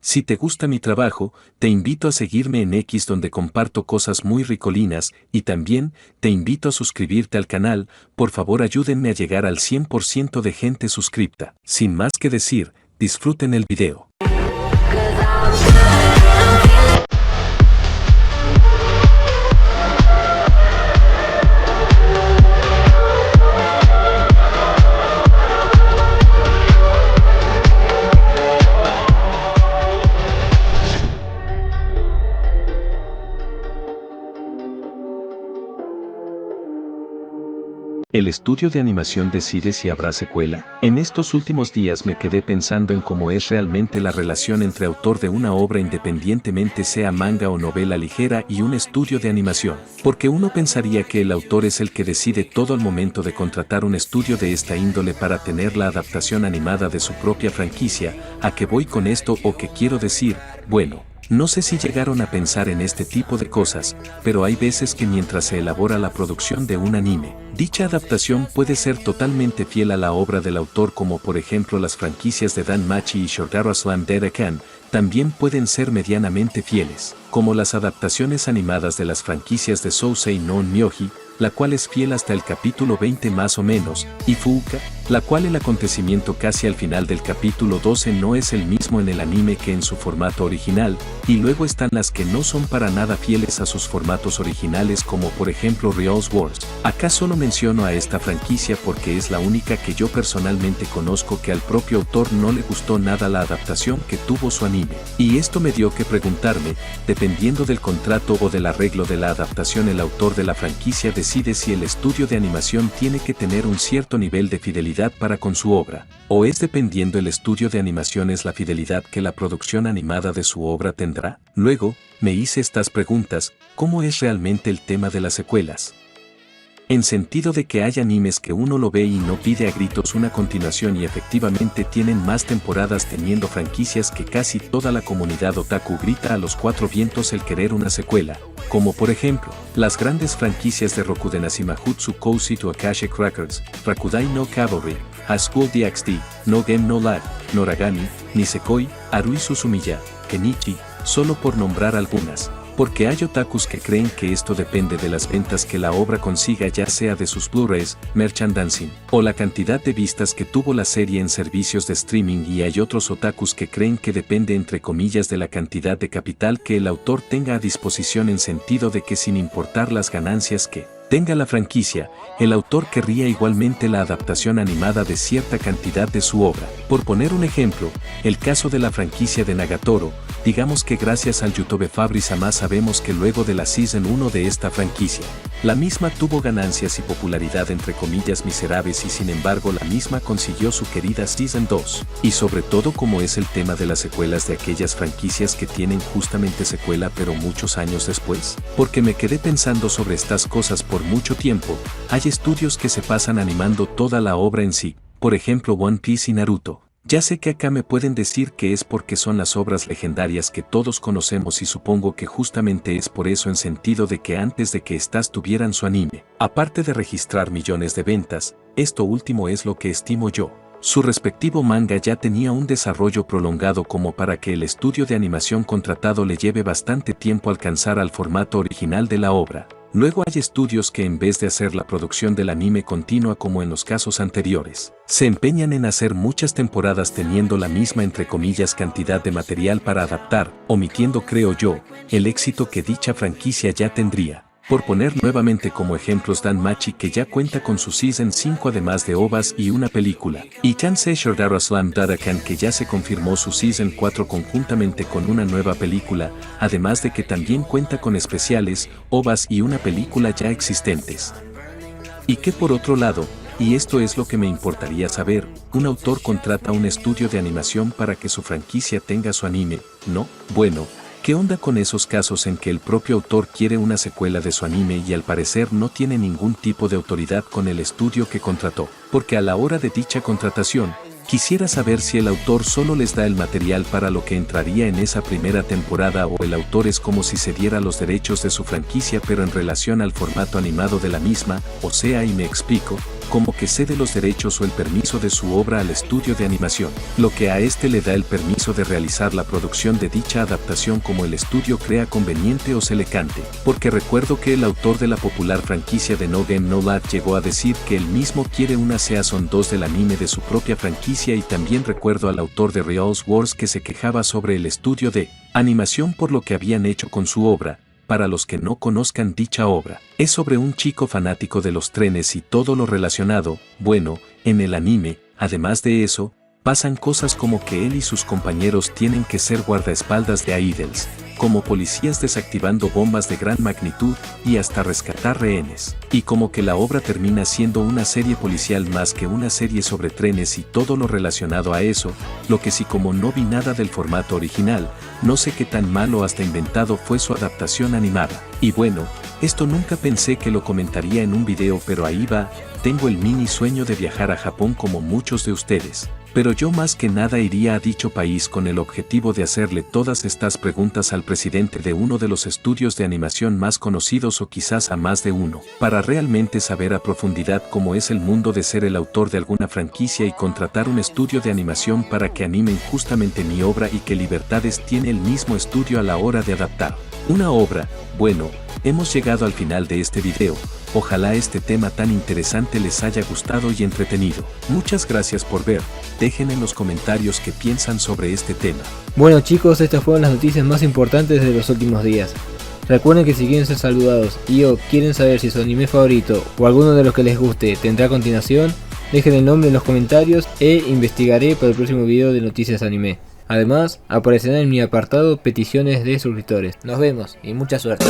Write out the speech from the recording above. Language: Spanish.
Si te gusta mi trabajo, te invito a seguirme en X donde comparto cosas muy ricolinas y también te invito a suscribirte al canal, por favor ayúdenme a llegar al 100% de gente suscripta. Sin más que decir, disfruten el video. El estudio de animación decide si habrá secuela. En estos últimos días me quedé pensando en cómo es realmente la relación entre autor de una obra independientemente sea manga o novela ligera y un estudio de animación. Porque uno pensaría que el autor es el que decide todo al momento de contratar un estudio de esta índole para tener la adaptación animada de su propia franquicia. ¿A qué voy con esto o qué quiero decir? Bueno. No sé si llegaron a pensar en este tipo de cosas, pero hay veces que mientras se elabora la producción de un anime, dicha adaptación puede ser totalmente fiel a la obra del autor, como por ejemplo las franquicias de DanMachi y Shotaro Slam Derekan, también pueden ser medianamente fieles, como las adaptaciones animadas de las franquicias de Sousei no Myoji, la cual es fiel hasta el capítulo 20 más o menos, y Fuuka, la cual el acontecimiento casi al final del capítulo 12 no es el mismo en el anime que en su formato original, y luego están las que no son para nada fieles a sus formatos originales, como por ejemplo Rio's Wars. Acá solo menciono a esta franquicia porque es la única que yo personalmente conozco que al propio autor no le gustó nada la adaptación que tuvo su anime. Y esto me dio que preguntarme, dependiendo del contrato o del arreglo de la adaptación, el autor de la franquicia decide si el estudio de animación tiene que tener un cierto nivel de fidelidad para con su obra, o es dependiendo el estudio de animación es la fidelidad que la producción animada de su obra tendrá. Luego, me hice estas preguntas: ¿cómo es realmente el tema de las secuelas? En sentido de que hay animes que uno lo ve y no pide a gritos una continuación y efectivamente tienen más temporadas teniendo franquicias que casi toda la comunidad otaku grita a los cuatro vientos el querer una secuela, como por ejemplo, las grandes franquicias de Rokuden Asimajutsu Kousei to Akashic Records, Rakudai no Cavalry, High School DxD, No Game No Life, Noragami, Nisekoi, Arui Suzumiya, Kenichi, solo por nombrar algunas. Porque hay otakus que creen que esto depende de las ventas que la obra consiga, ya sea de sus Blu-rays, merchandising, o la cantidad de vistas que tuvo la serie en servicios de streaming, y hay otros otakus que creen que depende entre comillas de la cantidad de capital que el autor tenga a disposición, en sentido de que sin importar las ganancias que tenga la franquicia, el autor querría igualmente la adaptación animada de cierta cantidad de su obra. Por poner un ejemplo, el caso de la franquicia de Nagatoro, digamos que gracias al YouTube Fabri-sama sabemos que luego de la Season 1 de esta franquicia, la misma tuvo ganancias y popularidad entre comillas miserables, y sin embargo la misma consiguió su querida Season 2. Y sobre todo como es el tema de las secuelas de aquellas franquicias que tienen justamente secuela pero muchos años después. Porque me quedé pensando sobre estas cosas por mucho tiempo. Hay estudios que se pasan animando toda la obra en sí, por ejemplo One Piece y Naruto. Ya sé que acá me pueden decir que es porque son las obras legendarias que todos conocemos, y supongo que justamente es por eso, en sentido de que antes de que estas tuvieran su anime, aparte de registrar millones de ventas, esto último es lo que estimo yo, su respectivo manga ya tenía un desarrollo prolongado como para que el estudio de animación contratado le lleve bastante tiempo alcanzar al formato original de la obra. Luego hay estudios que en vez de hacer la producción del anime continua como en los casos anteriores, se empeñan en hacer muchas temporadas teniendo la misma entre comillas cantidad de material para adaptar, omitiendo, creo yo, el éxito que dicha franquicia ya tendría. Por poner nuevamente como ejemplos DanMachi, que ya cuenta con su Season 5 además de OVAs y una película, y Chansei Shotaro Slam Derekan, que ya se confirmó su Season 4 conjuntamente con una nueva película, además de que también cuenta con especiales, OVAs y una película ya existentes. Y que por otro lado, y esto es lo que me importaría saber, un autor contrata un estudio de animación para que su franquicia tenga su anime, ¿no? Bueno, ¿qué onda con esos casos en que el propio autor quiere una secuela de su anime y al parecer no tiene ningún tipo de autoridad con el estudio que contrató? Porque a la hora de dicha contratación, quisiera saber si el autor solo les da el material para lo que entraría en esa primera temporada, o el autor es como si se diera los derechos de su franquicia pero en relación al formato animado de la misma, o sea, y me explico, como que cede los derechos o el permiso de su obra al estudio de animación, lo que a este le da el permiso de realizar la producción de dicha adaptación como el estudio crea conveniente o se le cante, porque recuerdo que el autor de la popular franquicia de No Game No Life llegó a decir que él mismo quiere una Season 2 del anime de su propia franquicia, y también recuerdo al autor de Real Wars que se quejaba sobre el estudio de animación por lo que habían hecho con su obra. Para los que no conozcan dicha obra, es sobre un chico fanático de los trenes y todo lo relacionado. Bueno, en el anime, además de eso, pasan cosas como que él y sus compañeros tienen que ser guardaespaldas de Idols, como policías desactivando bombas de gran magnitud y hasta rescatar rehenes. Y como que la obra termina siendo una serie policial más que una serie sobre trenes y todo lo relacionado a eso, lo que sí, como no vi nada del formato original, no sé qué tan malo hasta inventado fue su adaptación animada. Y bueno, esto nunca pensé que lo comentaría en un video, pero ahí va, tengo el mini sueño de viajar a Japón como muchos de ustedes. Pero yo más que nada iría a dicho país con el objetivo de hacerle todas estas preguntas al presidente de uno de los estudios de animación más conocidos, o quizás a más de uno, para realmente saber a profundidad cómo es el mundo de ser el autor de alguna franquicia y contratar un estudio de animación para que animen justamente mi obra, y qué libertades tiene el mismo estudio a la hora de adaptar una obra. Bueno, hemos llegado al final de este video. Ojalá este tema tan interesante les haya gustado y entretenido. Muchas gracias por ver. Dejen en los comentarios qué piensan sobre este tema. Bueno chicos, estas fueron las noticias más importantes de los últimos días. Recuerden que si quieren ser saludados y o quieren saber si su anime favorito o alguno de los que les guste tendrá a continuación, dejen el nombre en los comentarios e investigaré para el próximo video de noticias anime. Además, aparecerá en mi apartado peticiones de suscriptores. Nos vemos y mucha suerte.